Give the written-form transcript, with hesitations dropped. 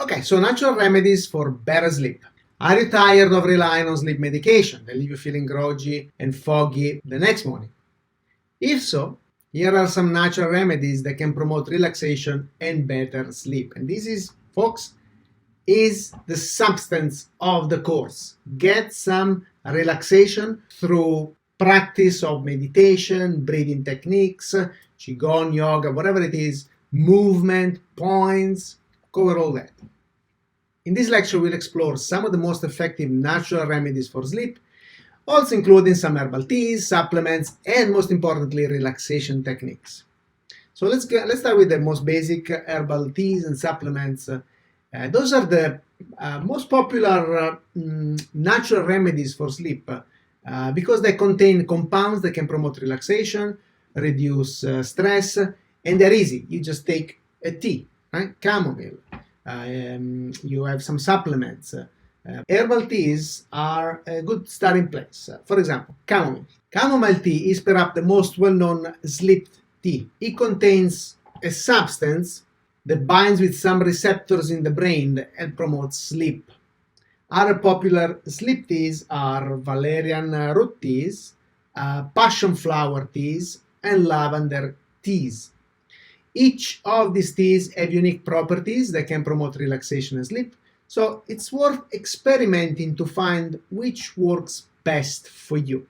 Okay, so natural remedies for better sleep. Are you tired of relying on sleep medication? They leave you feeling groggy and foggy the next morning. If so, here are some natural remedies that can promote relaxation and better sleep. And this is, folks, is the substance of the course. Get some relaxation through practice of meditation, breathing techniques, qigong, yoga, whatever it is, movement, points, cover all that. In this lecture, we'll explore some of the most effective natural remedies for sleep, also including some herbal teas, supplements, and most importantly, relaxation techniques. So let's start with the most basic herbal teas and supplements. Those are the most popular natural remedies for sleep because they contain compounds that can promote relaxation, reduce stress, and they're easy. You just take a tea, right? Chamomile. You have some supplements. Herbal teas are a good starting place. For example, chamomile. Chamomile tea is perhaps the most well-known sleep tea. It contains a substance that binds with some receptors in the brain and promotes sleep. Other popular sleep teas are valerian root teas, passion flower teas, and lavender teas. Each of these teas have unique properties that can promote relaxation and sleep, so it's worth experimenting to find which works best for you.